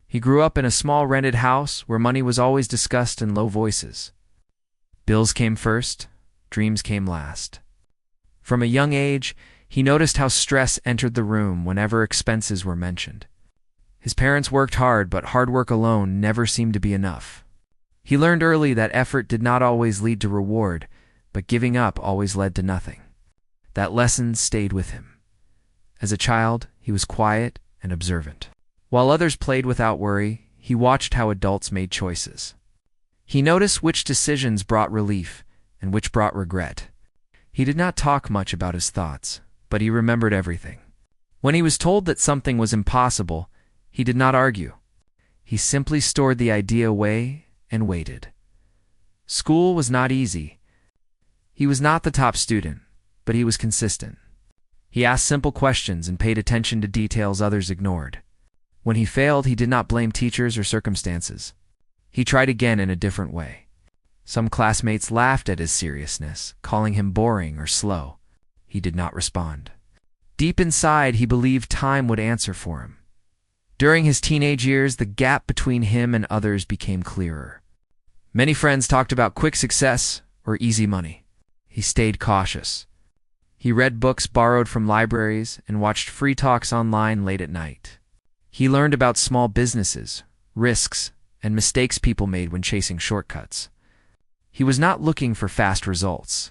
He grew up in a small rented house where money was always discussed in low voices. Bills came first, dreams came last. From a young age, he noticed how stress entered the room whenever expenses were mentioned. His parents worked hard, but hard work alone never seemed to be enough. He learned early that effort did not always lead to reward, but giving up always led to nothing. That lesson stayed with him. As a child, he was quiet and observant. While others played without worry, he watched how adults made choices. He noticed which decisions brought relief and which brought regret. He did not talk much about his thoughts, but he remembered everything. When he was told that something was impossible, he did not argue. He simply stored the idea away and waited. School was not easy. He was not the top student, but he was consistent. He asked simple questions and paid attention to details others ignored. When he failed, he did not blame teachers or circumstances. He tried again in a different way. Some classmates laughed at his seriousness, calling him boring or slow. He did not respond. Deep inside, he believed time would answer for him. During his teenage years, the gap between him and others became clearer. Many friends talked about quick success or easy money. He stayed cautious. He read books borrowed from libraries and watched free talks online late at night. He learned about small businesses, risks, and mistakes people made when chasing shortcuts. He was not looking for fast results.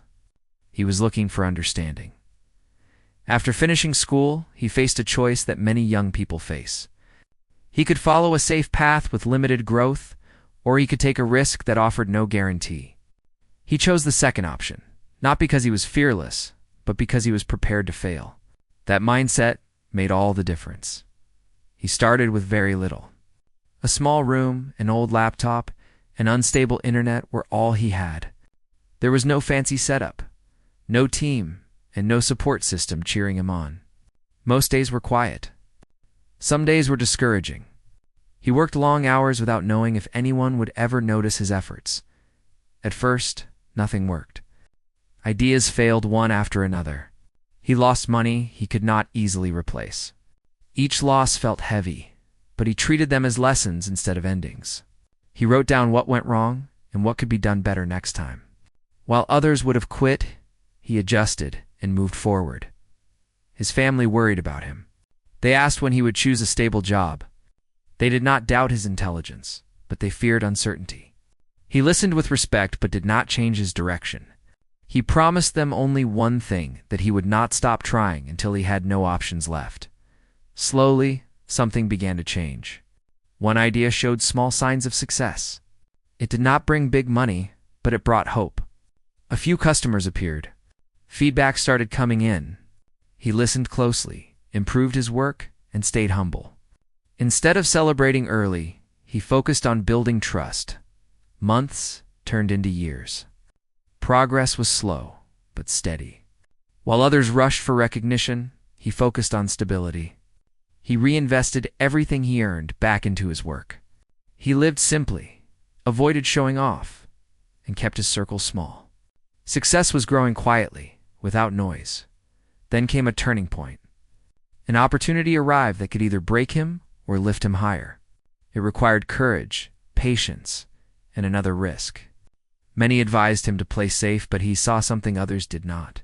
He was looking for understanding. After finishing school, he faced a choice that many young people face. He could follow a safe path with limited growth, or he could take a risk that offered no guarantee. He chose the second option, not because he was fearless, but because he was prepared to fail. That mindset made all the difference. He started with very little. A small room, an old laptop, and unstable internet were all he had. There was no fancy setup, no team, and no support system cheering him on. Most days were quiet. Some days were discouraging. He worked long hours without knowing if anyone would ever notice his efforts. At first, nothing worked. Ideas failed one after another. He lost money he could not easily replace. Each loss felt heavy, but he treated them as lessons instead of endings. He wrote down what went wrong and what could be done better next time. While others would have quit, he adjusted and moved forward. His family worried about him. They asked when he would choose a stable job. They did not doubt his intelligence, but they feared uncertainty. He listened with respect but did not change his direction. He promised them only one thing, that he would not stop trying until he had no options left. Slowly, something began to change. One idea showed small signs of success. It did not bring big money, but it brought hope. A few customers appeared. Feedback started coming in. He listened closely, improved his work, and stayed humble. Instead of celebrating early, he focused on building trust. Months turned into years. Progress was slow, but steady. While others rushed for recognition, he focused on stability. He reinvested everything he earned back into his work. He lived simply, avoided showing off, and kept his circle small. Success was growing quietly, without noise. Then came a turning point. An opportunity arrived that could either break him or lift him higher. It required courage, patience, and another risk. Many advised him to play safe, but he saw something others did not.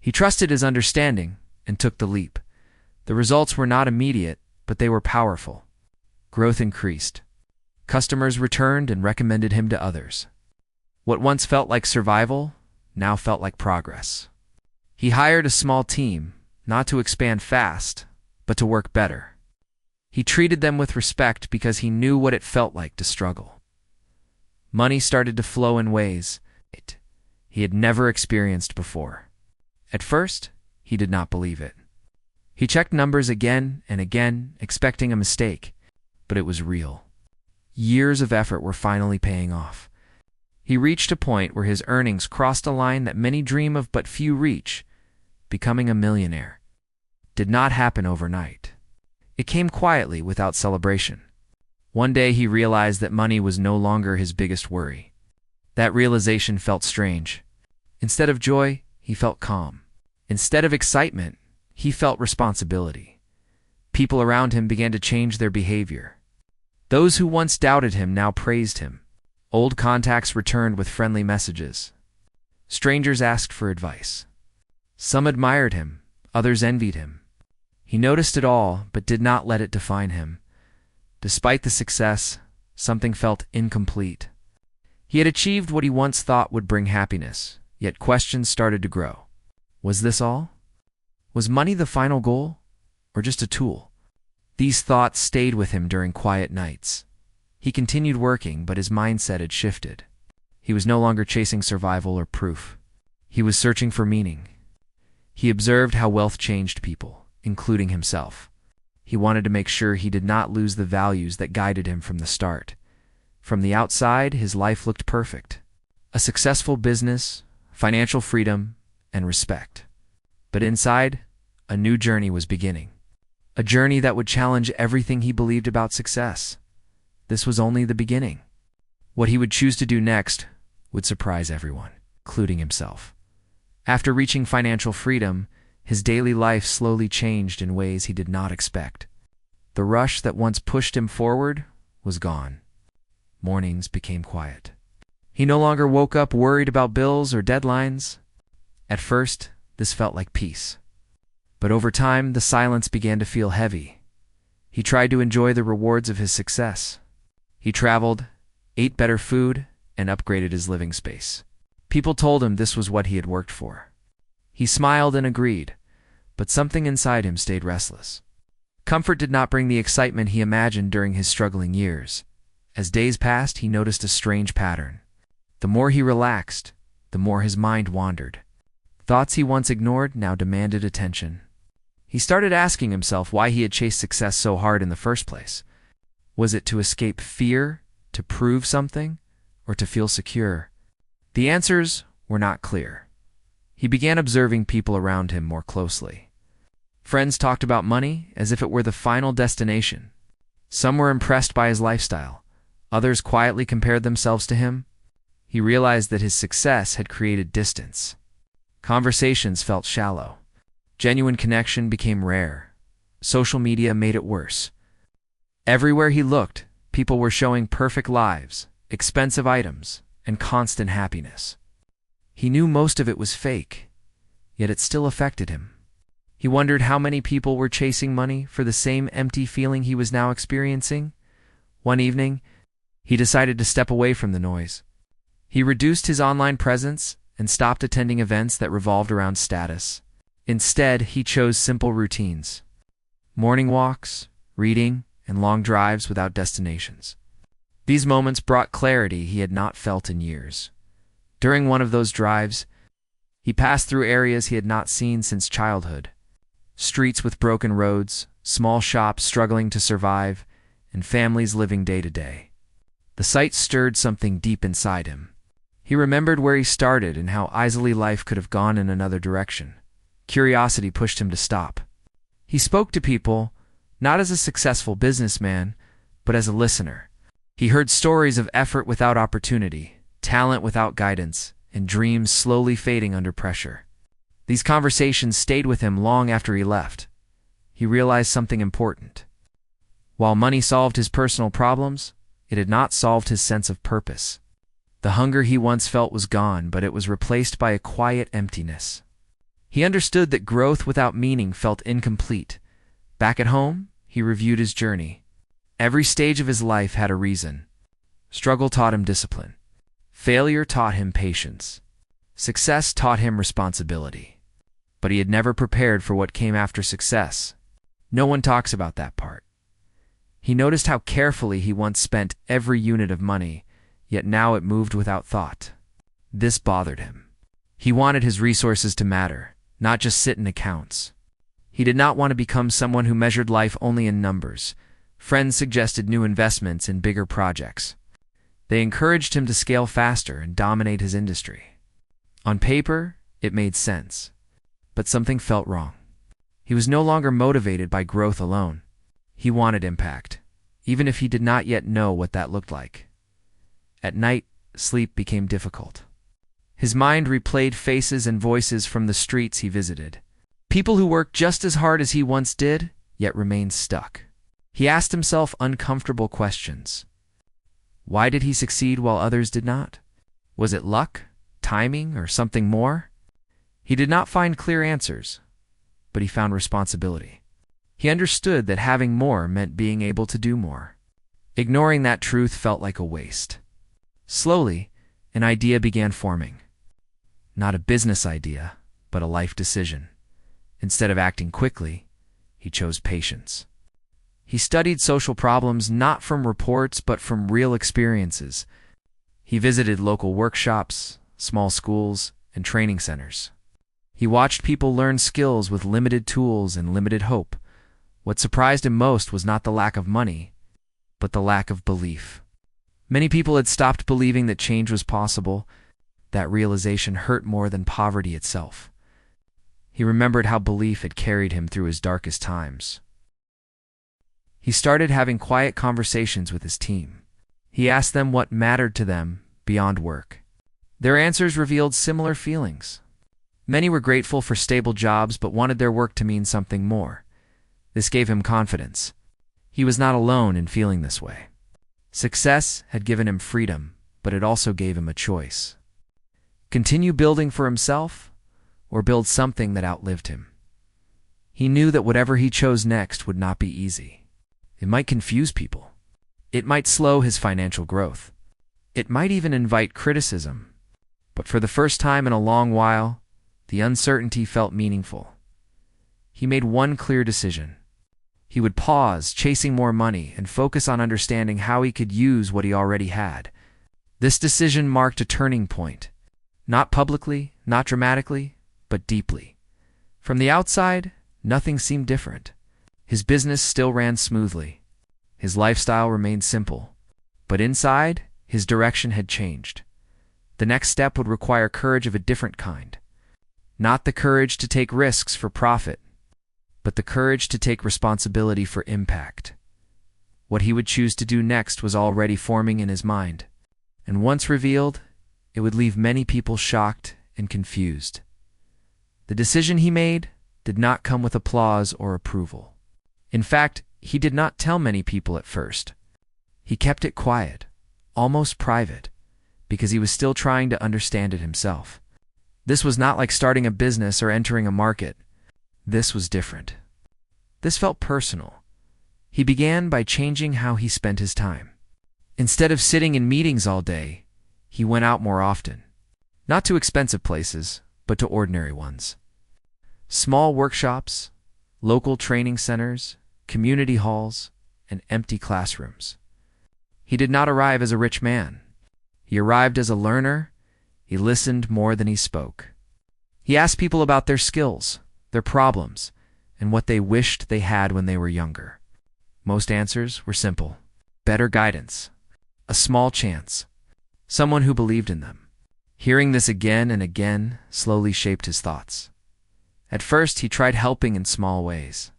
He trusted his understanding and took the leap. The results were not immediate, but they were powerful. Growth increased. Customers returned and recommended him to others. What once felt like survival now felt like progress. He hired a small team, not to expand fast, but to work better. He treated them with respect because he knew what it felt like to struggle. Money started to flow in ways he had never experienced before. At first, he did not believe it. He checked numbers again and again, expecting a mistake, but it was real. Years of effort were finally paying off. He reached a point where his earnings crossed a line that many dream of but few reach. Becoming a millionaire did not happen overnight. It came quietly, without celebration. One day he realized that money was no longer his biggest worry. That realization felt strange. Instead of joy, he felt calm. Instead of excitement, he felt responsibility. People around him began to change their behavior. Those who once doubted him now praised him. Old contacts returned with friendly messages. Strangers asked for advice. Some admired him, others envied him. He noticed it all, but did not let it define him. Despite the success, something felt incomplete. He had achieved what he once thought would bring happiness, yet questions started to grow. Was this all? Was money the final goal, or just a tool? These thoughts stayed with him during quiet nights. He continued working, but his mindset had shifted. He was no longer chasing survival or proof. He was searching for meaning. He observed how wealth changed people, including himself. He wanted to make sure he did not lose the values that guided him from the start. From the outside, his life looked perfect. A successful business, financial freedom, and respect. But inside, a new journey was beginning. A journey that would challenge everything he believed about success. This was only the beginning. What he would choose to do next would surprise everyone, including himself. After reaching financial freedom, his daily life slowly changed in ways he did not expect. The rush that once pushed him forward was gone. Mornings became quiet. He no longer woke up worried about bills or deadlines. At first, this felt like peace. But over time, the silence began to feel heavy. He tried to enjoy the rewards of his success. He traveled, ate better food, and upgraded his living space. People told him this was what he had worked for. He smiled and agreed, but something inside him stayed restless. Comfort did not bring the excitement he imagined during his struggling years. As days passed, he noticed a strange pattern. The more he relaxed, the more his mind wandered. Thoughts he once ignored now demanded attention. He started asking himself why he had chased success so hard in the first place. Was it to escape fear, to prove something, or to feel secure? The answers were not clear. He began observing people around him more closely. Friends talked about money as if it were the final destination. Some were impressed by his lifestyle. Others quietly compared themselves to him. He realized that his success had created distance. Conversations felt shallow. Genuine connection became rare. Social media made it worse. Everywhere he looked, people were showing perfect lives, expensive items, and constant happiness. He knew most of it was fake, yet it still affected him. He wondered how many people were chasing money for the same empty feeling he was now experiencing. One evening, he decided to step away from the noise. He reduced his online presence and stopped attending events that revolved around status. Instead, he chose simple routines: morning walks, reading, and long drives without destinations. These moments brought clarity he had not felt in years. During one of those drives, he passed through areas he had not seen since childhood. Streets with broken roads, small shops struggling to survive, and families living day to day. The sight stirred something deep inside him. He remembered where he started and how easily life could have gone in another direction. Curiosity pushed him to stop. He spoke to people, not as a successful businessman, but as a listener. He heard stories of effort without opportunity, talent without guidance, and dreams slowly fading under pressure. These conversations stayed with him long after he left. He realized something important. While money solved his personal problems, it had not solved his sense of purpose. The hunger he once felt was gone, but it was replaced by a quiet emptiness. He understood that growth without meaning felt incomplete. Back at home, he reviewed his journey. Every stage of his life had a reason. Struggle taught him discipline. Failure taught him patience. Success taught him responsibility. But he had never prepared for what came after success. No one talks about that part. He noticed how carefully he once spent every unit of money, yet now it moved without thought. This bothered him. He wanted his resources to matter, not just sit in accounts. He did not want to become someone who measured life only in numbers. Friends suggested new investments in bigger projects. They encouraged him to scale faster and dominate his industry. On paper, it made sense, but something felt wrong. He was no longer motivated by growth alone. He wanted impact, even if he did not yet know what that looked like. At night, sleep became difficult. His mind replayed faces and voices from the streets he visited. People who worked just as hard as he once did, yet remained stuck. He asked himself uncomfortable questions. Why did he succeed while others did not? Was it luck, timing, or something more? He did not find clear answers, but he found responsibility. He understood that having more meant being able to do more. Ignoring that truth felt like a waste. Slowly, an idea began forming. Not a business idea, but a life decision. Instead of acting quickly, he chose patience. He studied social problems not from reports but from real experiences. He visited local workshops, small schools, and training centers. He watched people learn skills with limited tools and limited hope. What surprised him most was not the lack of money, but the lack of belief. Many people had stopped believing that change was possible. That realization hurt more than poverty itself. He remembered how belief had carried him through his darkest times. He started having quiet conversations with his team. He asked them what mattered to them beyond work. Their answers revealed similar feelings. Many were grateful for stable jobs but wanted their work to mean something more. This gave him confidence. He was not alone in feeling this way. Success had given him freedom, but it also gave him a choice. Continue building for himself, or build something that outlived him. He knew that whatever he chose next would not be easy. It might confuse people. It might slow his financial growth. It might even invite criticism. But for the first time in a long while, the uncertainty felt meaningful. He made one clear decision. He would pause, chasing more money, and focus on understanding how he could use what he already had. This decision marked a turning point. Not publicly, not dramatically, but deeply. From the outside, nothing seemed different. His business still ran smoothly. His lifestyle remained simple. But inside, his direction had changed. The next step would require courage of a different kind. Not the courage to take risks for profit, but the courage to take responsibility for impact. What he would choose to do next was already forming in his mind, and once revealed, it would leave many people shocked and confused. The decision he made did not come with applause or approval. In fact, he did not tell many people at first. He kept it quiet, almost private, because he was still trying to understand it himself. This was not like starting a business or entering a market. This was different. This felt personal. He began by changing how he spent his time. Instead of sitting in meetings all day, he went out more often. Not to expensive places, but to ordinary ones. Small workshops, local training centers, community halls, and empty classrooms. He did not arrive as a rich man. He arrived as a learner. He listened more than he spoke. He asked people about their skills, their problems, and what they wished they had when they were younger. Most answers were simple. Better guidance. A small chance. Someone who believed in them. Hearing this again and again slowly shaped his thoughts. At first, he tried helping in small ways.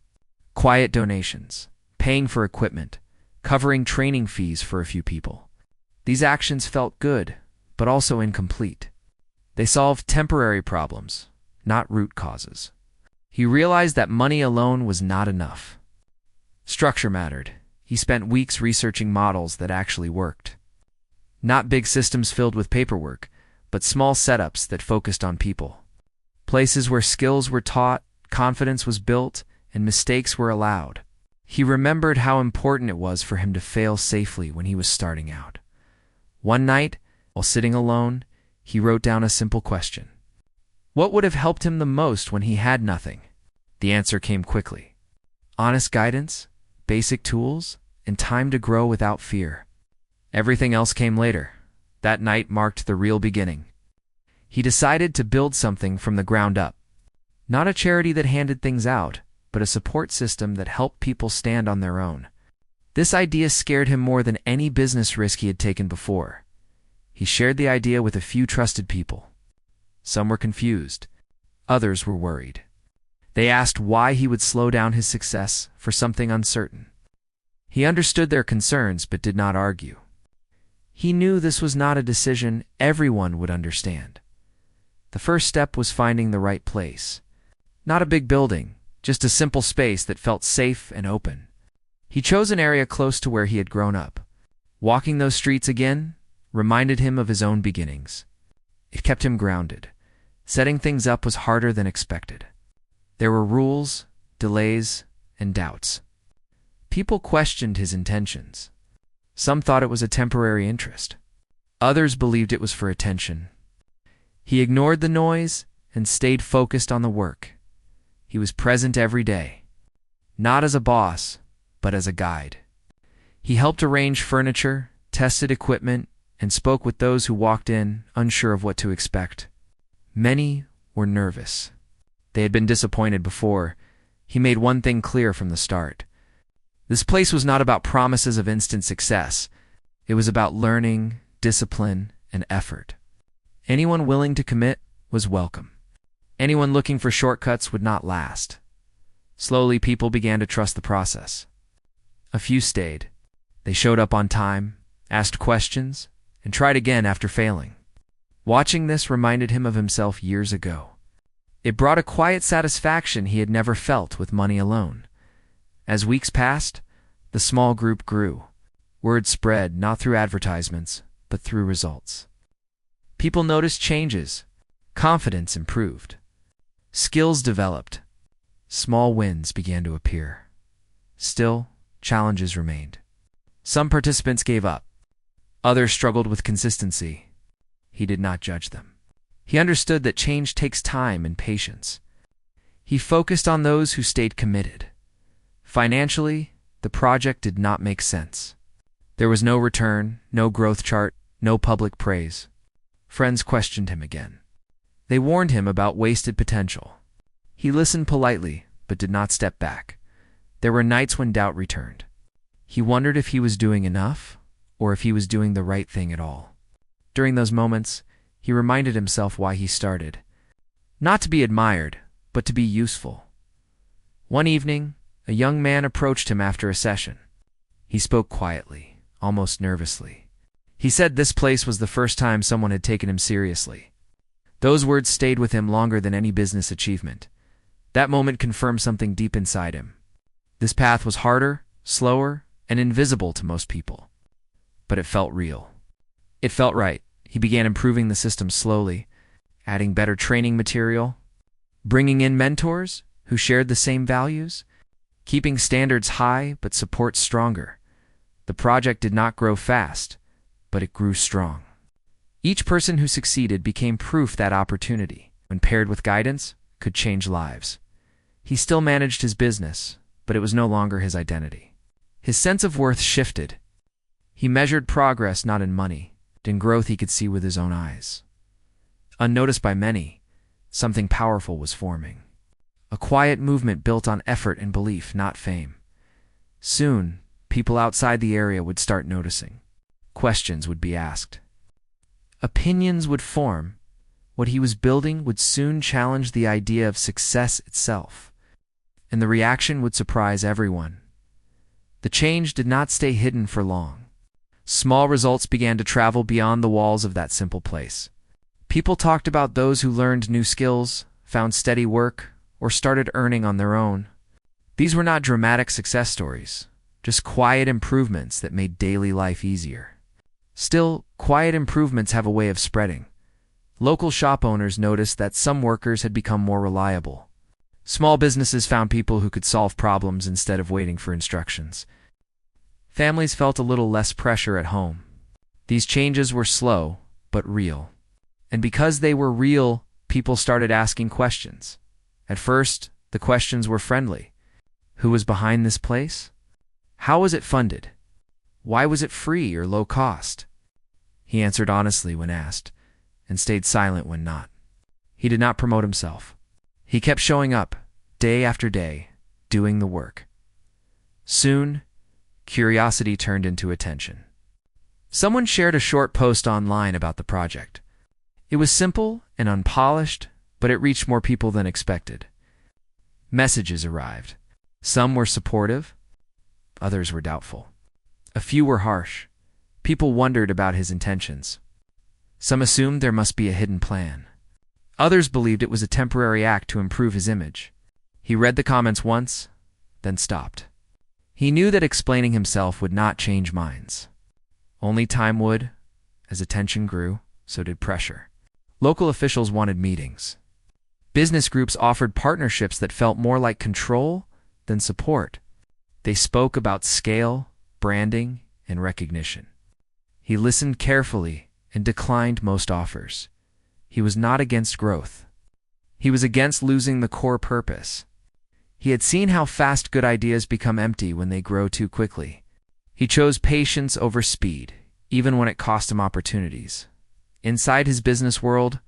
Quiet donations, paying for equipment, covering training fees for a few people. These actions felt good, but also incomplete. They solved temporary problems, not root causes. He realized that money alone was not enough. Structure mattered. He spent weeks researching models that actually worked. Not big systems filled with paperwork, but small setups that focused on people. Places where skills were taught, confidence was built, and mistakes were allowed. He remembered how important it was for him to fail safely when he was starting out. One night, while sitting alone, he wrote down a simple question. What would have helped him the most when he had nothing? The answer came quickly. Honest guidance, basic tools, and time to grow without fear. Everything else came later. That night marked the real beginning. He decided to build something from the ground up. Not a charity that handed things out, but a support system that helped people stand on their own. This idea scared him more than any business risk he had taken before. He shared the idea with a few trusted people. Some were confused. Others were worried. They asked why he would slow down his success for something uncertain. He understood their concerns but did not argue. He knew this was not a decision everyone would understand. The first step was finding the right place. Not a big building, just a simple space that felt safe and open. He chose an area close to where he had grown up. Walking those streets again reminded him of his own beginnings. It kept him grounded. Setting things up was harder than expected. There were rules, delays, and doubts. People questioned his intentions. Some thought it was a temporary interest. Others believed it was for attention. He ignored the noise and stayed focused on the work. He was present every day, not as a boss, but as a guide. He helped arrange furniture, tested equipment, and spoke with those who walked in, unsure of what to expect. Many were nervous. They had been disappointed before. He made one thing clear from the start. This place was not about promises of instant success. It was about learning, discipline, and effort. Anyone willing to commit was welcome. Anyone looking for shortcuts would not last. Slowly, people began to trust the process. A few stayed. They showed up on time, asked questions, and tried again after failing. Watching this reminded him of himself years ago. It brought a quiet satisfaction he had never felt with money alone. As weeks passed, the small group grew. Word spread not through advertisements, but through results. People noticed changes. Confidence improved. Skills developed. Small wins began to appear. Still, challenges remained. Some participants gave up. Others struggled with consistency. He did not judge them. He understood that change takes time and patience. He focused on those who stayed committed. Financially, the project did not make sense. There was no return, no growth chart, no public praise. Friends questioned him again. They warned him about wasted potential. He listened politely, but did not step back. There were nights when doubt returned. He wondered if he was doing enough, or if he was doing the right thing at all. During those moments, he reminded himself why he started. Not to be admired, but to be useful. One evening, a young man approached him after a session. He spoke quietly, almost nervously. He said this place was the first time someone had taken him seriously. Those words stayed with him longer than any business achievement. That moment confirmed something deep inside him. This path was harder, slower, and invisible to most people. But it felt real. It felt right. He began improving the system slowly, adding better training material, bringing in mentors who shared the same values, keeping standards high but support stronger. The project did not grow fast, but it grew strong. Each person who succeeded became proof that opportunity, when paired with guidance, could change lives. He still managed his business, but it was no longer his identity. His sense of worth shifted. He measured progress not in money, but in growth he could see with his own eyes. Unnoticed by many, something powerful was forming. A quiet movement built on effort and belief, not fame. Soon, people outside the area would start noticing. Questions would be asked. Opinions would form. What he was building would soon challenge the idea of success itself. And the reaction would surprise everyone. The change did not stay hidden for long. Small results began to travel beyond the walls of that simple place. People talked about those who learned new skills, found steady work, or started earning on their own. These were not dramatic success stories, just quiet improvements that made daily life easier. Still, quiet improvements have a way of spreading. Local shop owners noticed that some workers had become more reliable. Small businesses found people who could solve problems instead of waiting for instructions. Families felt a little less pressure at home. These changes were slow, but real. And because they were real, people started asking questions. At first, the questions were friendly. Who was behind this place? How was it funded? Why was it free or low cost? He answered honestly when asked, and stayed silent when not. He did not promote himself. He kept showing up, day after day, doing the work. Soon, curiosity turned into attention. Someone shared a short post online about the project. It was simple and unpolished, but it reached more people than expected. Messages arrived. Some were supportive, others were doubtful. A few were harsh. People wondered about his intentions. Some assumed there must be a hidden plan. Others believed it was a temporary act to improve his image. He read the comments once, then stopped. He knew that explaining himself would not change minds. Only time would. As attention grew, so did pressure. Local officials wanted meetings. Business groups offered partnerships that felt more like control than support. They spoke about scale, branding, and recognition. He listened carefully and declined most offers. He was not against growth. He was against losing the core purpose. He had seen how fast good ideas become empty when they grow too quickly. He chose patience over speed, even when it cost him opportunities. Inside his business world,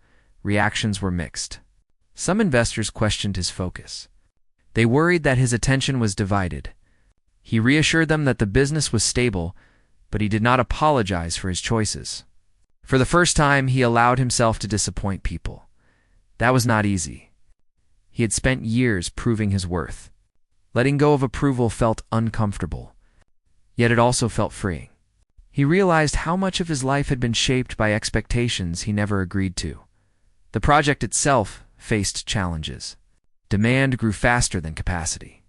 reactions were mixed. Some investors questioned his focus. They worried that his attention was divided. He reassured them that the business was stable, but he did not apologize for his choices. For the first time, he allowed himself to disappoint people. That was not easy. He had spent years proving his worth. Letting go of approval felt uncomfortable, yet it also felt freeing. He realized how much of his life had been shaped by expectations he never agreed to. The project itself faced challenges. Demand grew faster than capacity.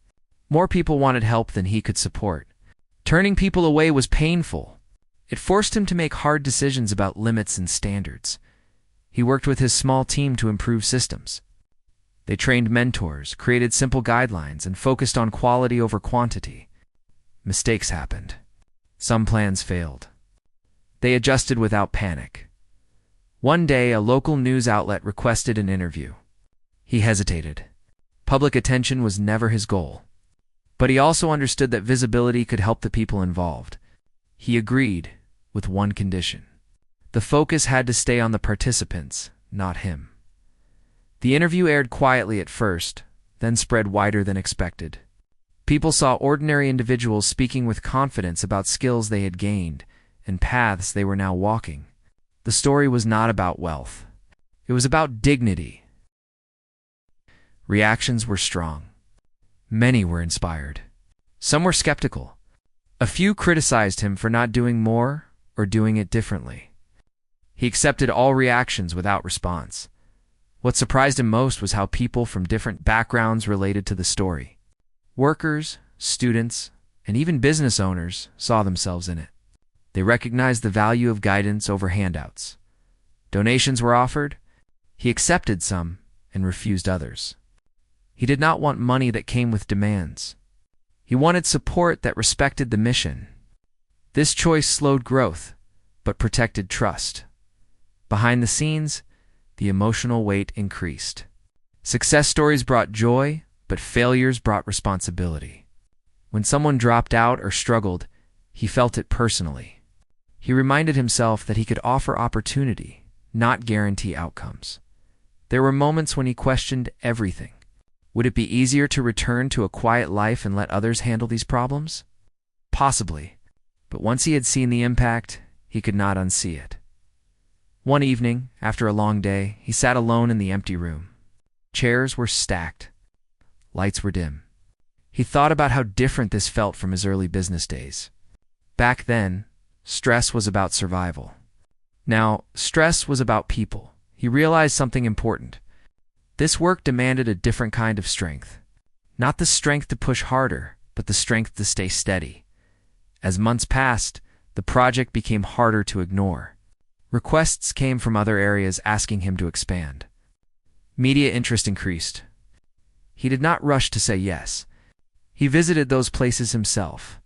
More people wanted help than he could support. Turning people away was painful. It forced him to make hard decisions about limits and standards. He worked with his small team to improve systems. They trained mentors, created simple guidelines, and focused on quality over quantity. Mistakes happened. Some plans failed. They adjusted without panic. One day, a local news outlet requested an interview. He hesitated. Public attention was never his goal. But he also understood that visibility could help the people involved. He agreed, with one condition. The focus had to stay on the participants, not him. The interview aired quietly at first, then spread wider than expected. People saw ordinary individuals speaking with confidence about skills they had gained and paths they were now walking. The story was not about wealth. It was about dignity. Reactions were strong. Many were inspired. Some were skeptical. A few criticized him for not doing more or doing it differently. He accepted all reactions without response. What surprised him most was how people from different backgrounds related to the story. Workers, students, and even business owners saw themselves in it. They recognized the value of guidance over handouts. Donations were offered. He accepted some and refused others. He did not want money that came with demands. He wanted support that respected the mission. This choice slowed growth, but protected trust. Behind the scenes, the emotional weight increased. Success stories brought joy, but failures brought responsibility. When someone dropped out or struggled, he felt it personally. He reminded himself that he could offer opportunity, not guarantee outcomes. There were moments when he questioned everything. Would it be easier to return to a quiet life and let others handle these problems? Possibly, but once he had seen the impact, he could not unsee it. One evening, after a long day, he sat alone in the empty room. Chairs were stacked. Lights were dim. He thought about how different this felt from his early business days. Back then, stress was about survival. Now, stress was about people. He realized something important. This work demanded a different kind of strength. Not the strength to push harder, but the strength to stay steady. As months passed, the project became harder to ignore. Requests came from other areas asking him to expand. Media interest increased. He did not rush to say yes. He visited those places himself,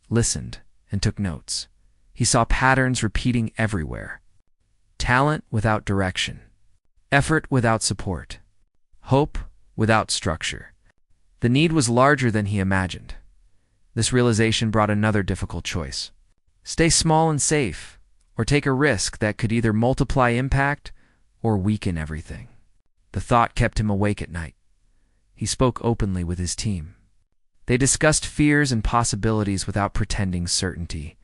listened, and took notes. He saw patterns repeating everywhere. Talent without direction. Effort without support. Hope without structure. The need was larger than he imagined. This realization brought another difficult choice. Stay small and safe, or take a risk that could either multiply impact or weaken everything. The thought kept him awake at night. He spoke openly with his team. They discussed fears and possibilities without pretending certainty.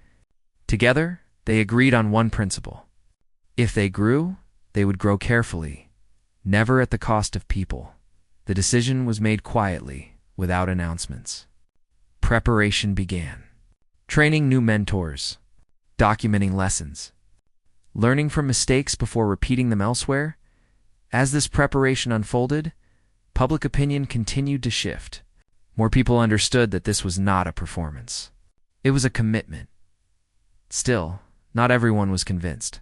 Together, they agreed on one principle. If they grew, they would grow carefully, never at the cost of people. The decision was made quietly, without announcements. Preparation began. Training new mentors, documenting lessons, learning from mistakes before repeating them elsewhere. As this preparation unfolded, public opinion continued to shift. More people understood that this was not a performance. It was a commitment. Still, not everyone was convinced.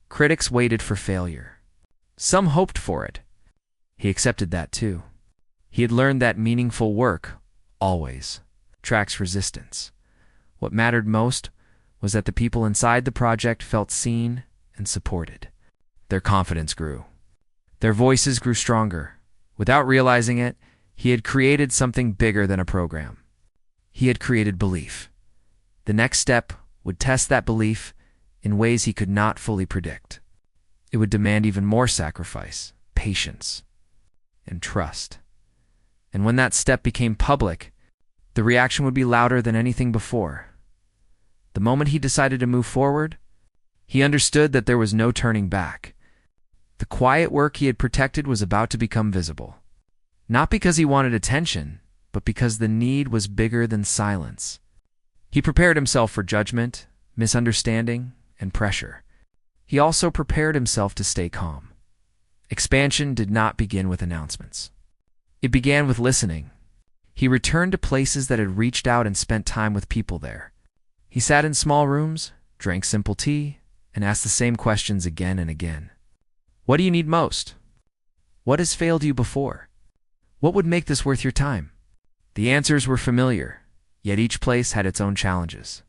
Critics waited for failure. Some hoped for it. He accepted that too. He had learned that meaningful work always attracts resistance. What mattered most was that the people inside the project felt seen and supported. Their confidence grew. Their voices grew stronger. Without realizing it, he had created something bigger than a program. He had created belief. The next step would test that belief in ways he could not fully predict. It would demand even more sacrifice, patience, and trust. And when that step became public, the reaction would be louder than anything before. The moment he decided to move forward, he understood that there was no turning back. The quiet work he had protected was about to become visible. Not because he wanted attention, but because the need was bigger than silence. He prepared himself for judgment, misunderstanding, and pressure. He also prepared himself to stay calm. Expansion did not begin with announcements. It began with listening. He returned to places that had reached out and spent time with people there. He sat in small rooms, drank simple tea, and asked the same questions again and again. What do you need most? What has failed you before? What would make this worth your time? The answers were familiar, yet each place had its own challenges.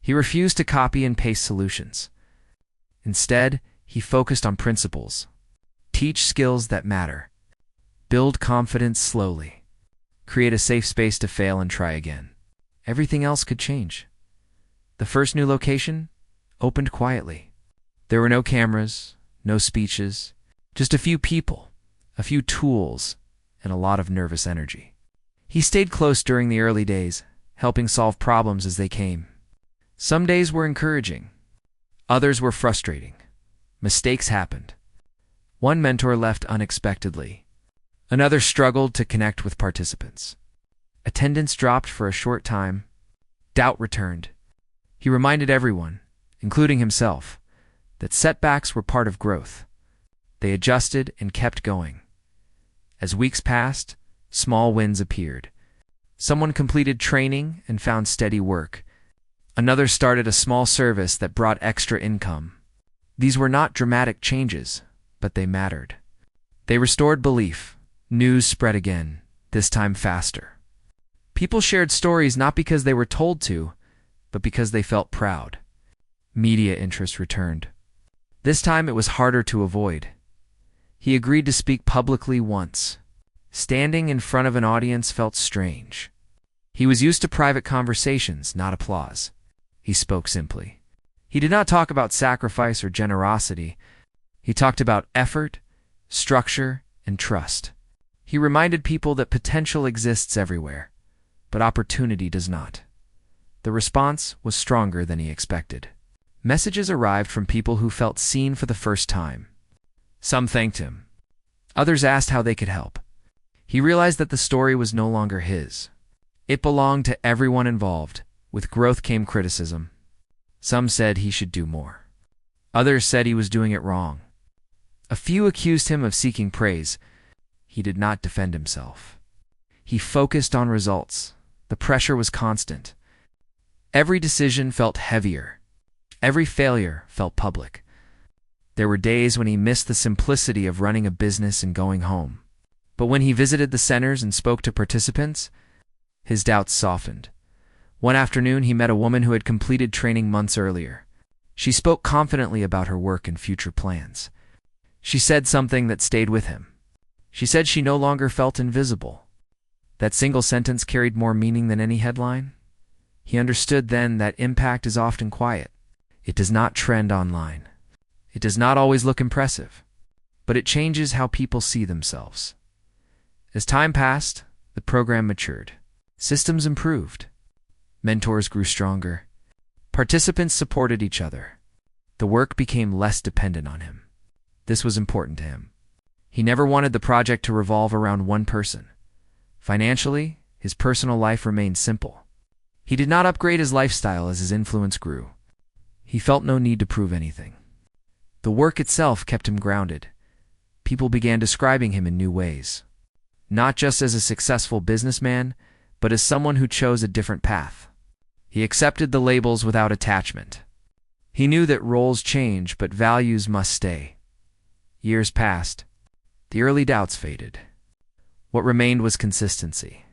He refused to copy and paste solutions. Instead, he focused on principles. Teach skills that matter. Build confidence slowly. Create a safe space to fail and try again. Everything else could change. The first new location opened quietly. There were no cameras, no speeches, just a few people, a few tools, and a lot of nervous energy. He stayed close during the early days, helping solve problems as they came. Some days were encouraging. Others were frustrating. Mistakes happened. One mentor left unexpectedly. Another struggled to connect with participants. Attendance dropped for a short time. Doubt returned. He reminded everyone, including himself, that setbacks were part of growth. They adjusted and kept going. As weeks passed, small wins appeared. Someone completed training and found steady work. Another started a small service that brought extra income. These were not dramatic changes, but they mattered. They restored belief. News spread again, this time faster. People shared stories not because they were told to, but because they felt proud. Media interest returned. This time it was harder to avoid. He agreed to speak publicly once. Standing in front of an audience felt strange. He was used to private conversations, not applause. He spoke simply. He did not talk about sacrifice or generosity. He talked about effort, structure, and trust. He reminded people that potential exists everywhere, but opportunity does not. The response was stronger than he expected. Messages arrived from people who felt seen for the first time. Some thanked him. Others asked how they could help. He realized that the story was no longer his. It belonged to everyone involved. With growth came criticism. Some said he should do more. Others said he was doing it wrong. A few accused him of seeking praise. He did not defend himself. He focused on results. The pressure was constant. Every decision felt heavier. Every failure felt public. There were days when he missed the simplicity of running a business and going home. But when he visited the centers and spoke to participants, his doubts softened. One afternoon, he met a woman who had completed training months earlier. She spoke confidently about her work and future plans. She said something that stayed with him. She said she no longer felt invisible. That single sentence carried more meaning than any headline. He understood then that impact is often quiet. It does not trend online. It does not always look impressive, but it changes how people see themselves. As time passed, the program matured. Systems improved. Mentors grew stronger. Participants supported each other. The work became less dependent on him. This was important to him. He never wanted the project to revolve around one person. Financially, his personal life remained simple. He did not upgrade his lifestyle as his influence grew. He felt no need to prove anything. The work itself kept him grounded. People began describing him in new ways. Not just as a successful businessman, but as someone who chose a different path. He accepted the labels without attachment. He knew that roles change, but values must stay. Years passed. The early doubts faded. What remained was consistency.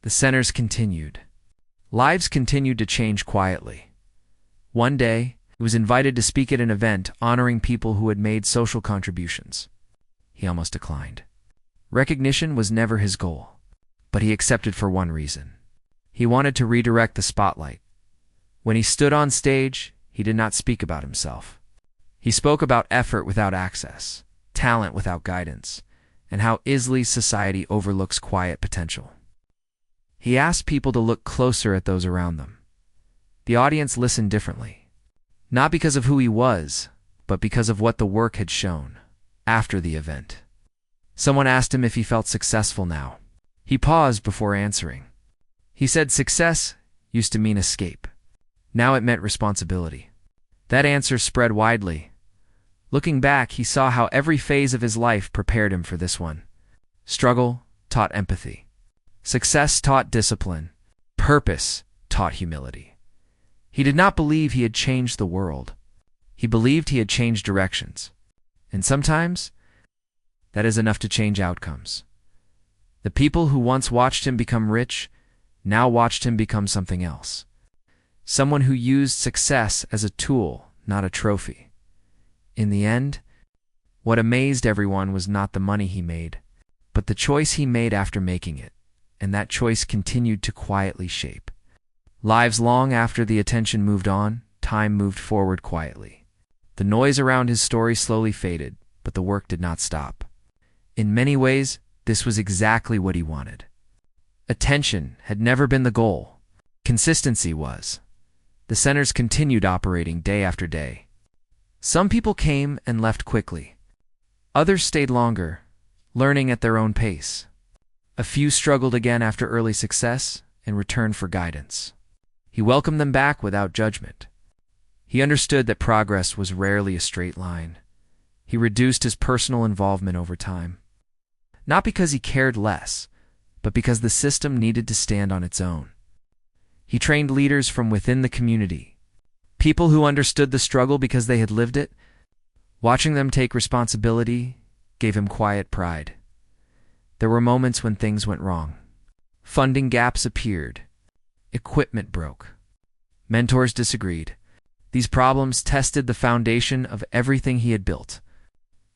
The centers continued. Lives continued to change quietly. One day, he was invited to speak at an event honoring people who had made social contributions. He almost declined. Recognition was never his goal, but he accepted for one reason. He wanted to redirect the spotlight. When he stood on stage, he did not speak about himself. He spoke about effort without access, talent without guidance, and how easily society overlooks quiet potential. He asked people to look closer at those around them. The audience listened differently, not because of who he was, but because of what the work had shown. After the event, someone asked him if he felt successful now. He paused before answering. He said success used to mean escape. Now it meant responsibility. That answer spread widely. Looking back, he saw how every phase of his life prepared him for this one. Struggle taught empathy. Success taught discipline. Purpose taught humility. He did not believe he had changed the world. He believed he had changed directions. And sometimes, that is enough to change outcomes. The people who once watched him become rich now watched him become something else. Someone who used success as a tool, not a trophy. In the end, what amazed everyone was not the money he made, but the choice he made after making it, and that choice continued to quietly shape. Lives long after the attention moved on, time moved forward quietly. The noise around his story slowly faded, but the work did not stop. In many ways, this was exactly what he wanted. Attention had never been the goal. Consistency was. The centers continued operating day after day. Some people came and left quickly. Others stayed longer, learning at their own pace. A few struggled again after early success and returned for guidance. He welcomed them back without judgment. He understood that progress was rarely a straight line. He reduced his personal involvement over time. Not because he cared less, but because the system needed to stand on its own. He trained leaders from within the community, people who understood the struggle because they had lived it. Watching them take responsibility gave him quiet pride. There were moments when things went wrong. Funding gaps appeared. Equipment broke. Mentors disagreed. These problems tested the foundation of everything he had built.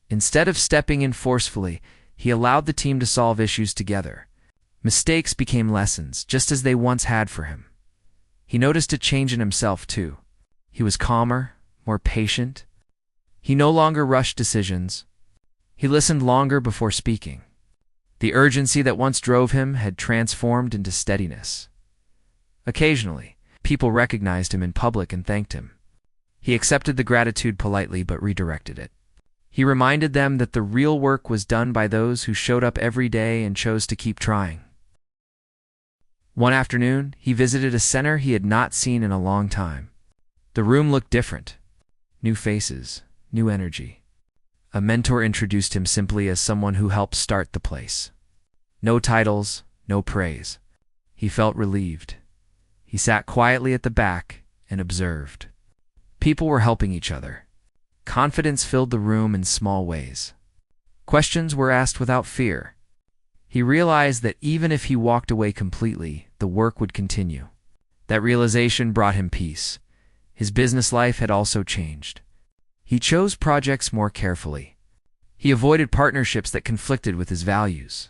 Instead of stepping in forcefully, he allowed the team to solve issues together. Mistakes became lessons, just as they once had for him. He noticed a change in himself, too. He was calmer, more patient. He no longer rushed decisions. He listened longer before speaking. The urgency that once drove him had transformed into steadiness. Occasionally, people recognized him in public and thanked him. He accepted the gratitude politely but redirected it. He reminded them that the real work was done by those who showed up every day and chose to keep trying. One afternoon, he visited a center he had not seen in a long time. The room looked different. New faces, new energy. A mentor introduced him simply as someone who helped start the place. No titles, no praise. He felt relieved. He sat quietly at the back and observed. People were helping each other. Confidence filled the room in small ways. Questions were asked without fear. He realized that even if he walked away completely, the work would continue. That realization brought him peace. His business life had also changed. He chose projects more carefully. He avoided partnerships that conflicted with his values.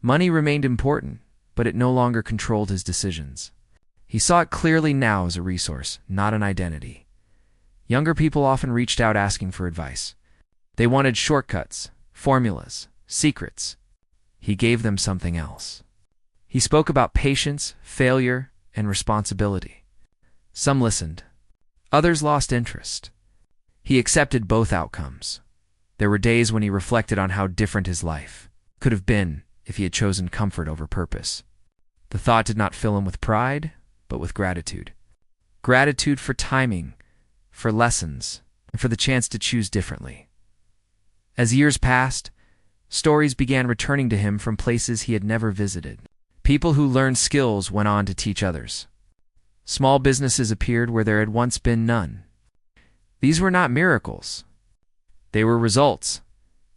Money remained important, but it no longer controlled his decisions. He saw it clearly now as a resource, not an identity. Younger people often reached out asking for advice. They wanted shortcuts, formulas, secrets. He gave them something else. He spoke about patience, failure, and responsibility. Some listened. Others lost interest. He accepted both outcomes. There were days when he reflected on how different his life could have been if he had chosen comfort over purpose. The thought did not fill him with pride, but with gratitude. Gratitude for timing, for lessons, and for the chance to choose differently. As years passed, stories began returning to him from places he had never visited. People who learned skills went on to teach others. Small businesses appeared where there had once been none. These were not miracles. They were results.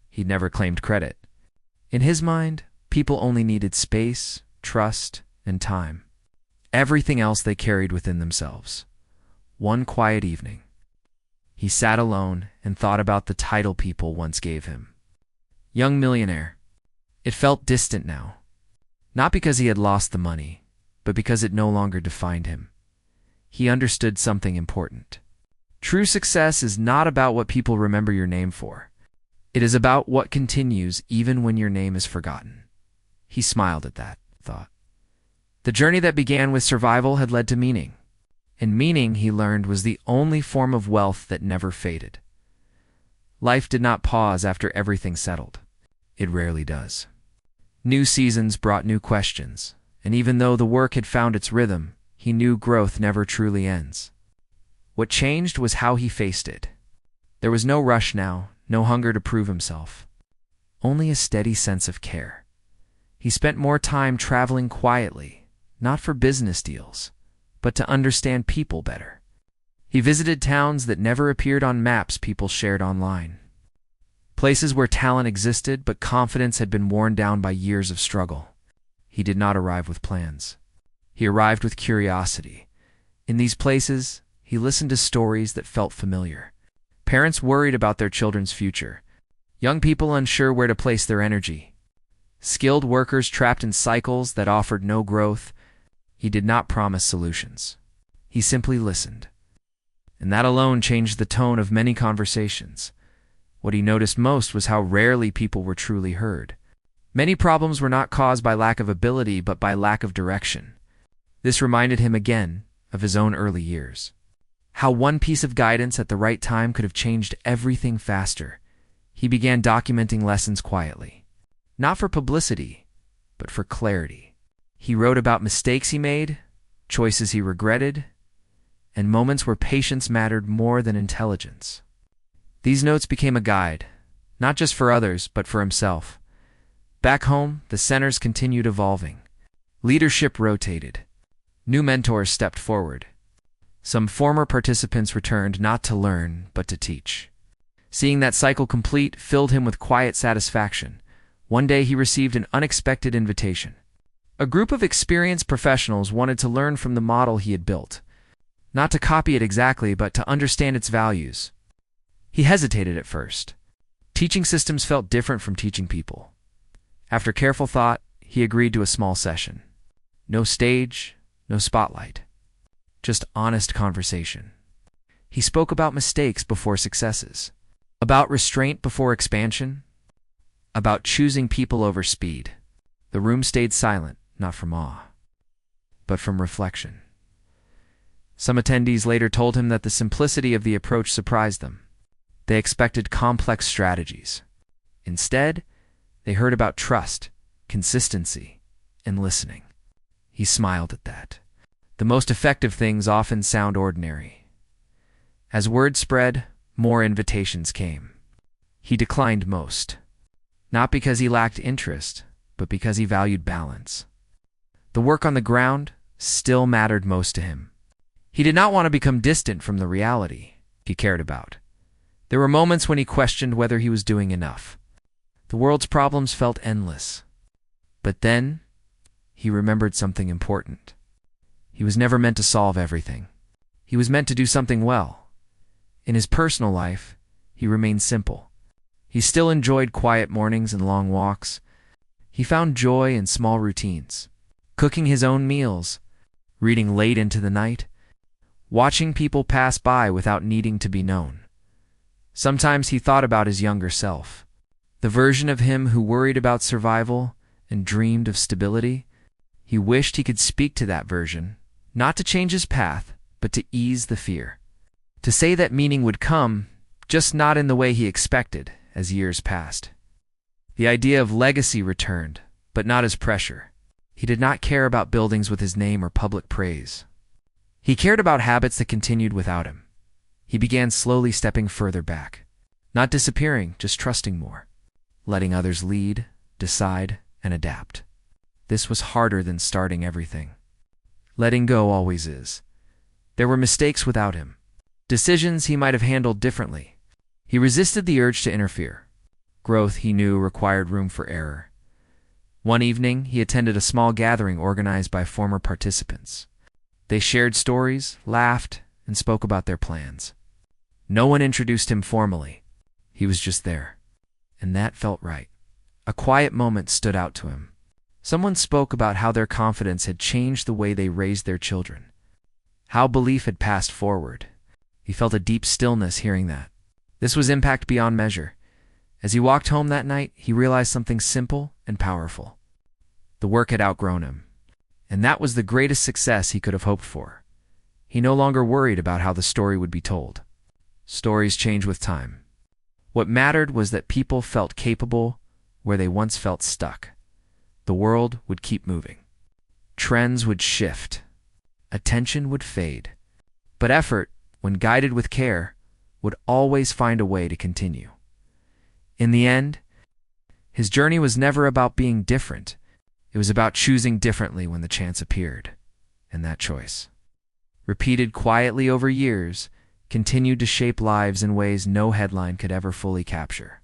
He never claimed credit. In his mind, people only needed space, trust, and time. Everything else they carried within themselves. One quiet evening, he sat alone and thought about the title people once gave him. Young millionaire. It felt distant now. Not because he had lost the money, but because it no longer defined him. He understood something important. True success is not about what people remember your name for. It is about what continues even when your name is forgotten. He smiled at that thought. The journey that began with survival had led to meaning. And meaning, he learned, was the only form of wealth that never faded. Life did not pause after everything settled. It rarely does. New seasons brought new questions, and even though the work had found its rhythm, he knew growth never truly ends. What changed was how he faced it. There was no rush now, no hunger to prove himself. Only a steady sense of care. He spent more time traveling quietly, not for business deals, but to understand people better. He visited towns that never appeared on maps people shared online. Places where talent existed, but confidence had been worn down by years of struggle. He did not arrive with plans. He arrived with curiosity. In these places, he listened to stories that felt familiar. Parents worried about their children's future. Young people unsure where to place their energy. Skilled workers trapped in cycles that offered no growth. He did not promise solutions. He simply listened. And that alone changed the tone of many conversations. What he noticed most was how rarely people were truly heard. Many problems were not caused by lack of ability, but by lack of direction. This reminded him again of his own early years. How one piece of guidance at the right time could have changed everything faster. He began documenting lessons quietly. Not for publicity, but for clarity. He wrote about mistakes he made, choices he regretted, and moments where patience mattered more than intelligence. These notes became a guide, not just for others, but for himself. Back home, the centers continued evolving. Leadership rotated. New mentors stepped forward. Some former participants returned not to learn, but to teach. Seeing that cycle complete filled him with quiet satisfaction. One day he received an unexpected invitation. A group of experienced professionals wanted to learn from the model he had built. Not to copy it exactly, but to understand its values. He hesitated at first. Teaching systems felt different from teaching people. After careful thought, he agreed to a small session. No stage, no spotlight. Just honest conversation. He spoke about mistakes before successes, about restraint before expansion, about choosing people over speed. The room stayed silent, not from awe, but from reflection. Some attendees later told him that the simplicity of the approach surprised them. They expected complex strategies. Instead, they heard about trust, consistency, and listening. He smiled at that. The most effective things often sound ordinary. As word spread, more invitations came. He declined most, not because he lacked interest, but because he valued balance. The work on the ground still mattered most to him. He did not want to become distant from the reality he cared about. There were moments when he questioned whether he was doing enough. The world's problems felt endless. But then, he remembered something important. He was never meant to solve everything. He was meant to do something well. In his personal life, he remained simple. He still enjoyed quiet mornings and long walks. He found joy in small routines. Cooking his own meals, reading late into the night, watching people pass by without needing to be known. Sometimes he thought about his younger self, the version of him who worried about survival and dreamed of stability. He wished he could speak to that version, not to change his path, but to ease the fear. To say that meaning would come, just not in the way he expected, as years passed. The idea of legacy returned, but not as pressure. He did not care about buildings with his name or public praise. He cared about habits that continued without him. He began slowly stepping further back, not disappearing, just trusting more, letting others lead, decide, and adapt. this was harder than starting everything. Letting go always is. There were mistakes without him. Decisions he might have handled differently. He resisted the urge to interfere. Growth, he knew, required room for error. One evening, he attended a small gathering organized by former participants. They shared stories, laughed, and spoke about their plans. No one introduced him formally. He was just there. And that felt right. A quiet moment stood out to him. Someone spoke about how their confidence had changed the way they raised their children. How belief had passed forward. He felt a deep stillness hearing that. This was impact beyond measure. As he walked home that night, he realized something simple and powerful. The work had outgrown him. And that was the greatest success he could have hoped for. He no longer worried about how the story would be told. Stories change with time. What mattered was that people felt capable where they once felt stuck. The world would keep moving. Trends would shift. Attention would fade. But effort, when guided with care, would always find a way to continue. In the end, his journey was never about being different. It was about choosing differently when the chance appeared. And that choice, repeated quietly over years, continued to shape lives in ways no headline could ever fully capture.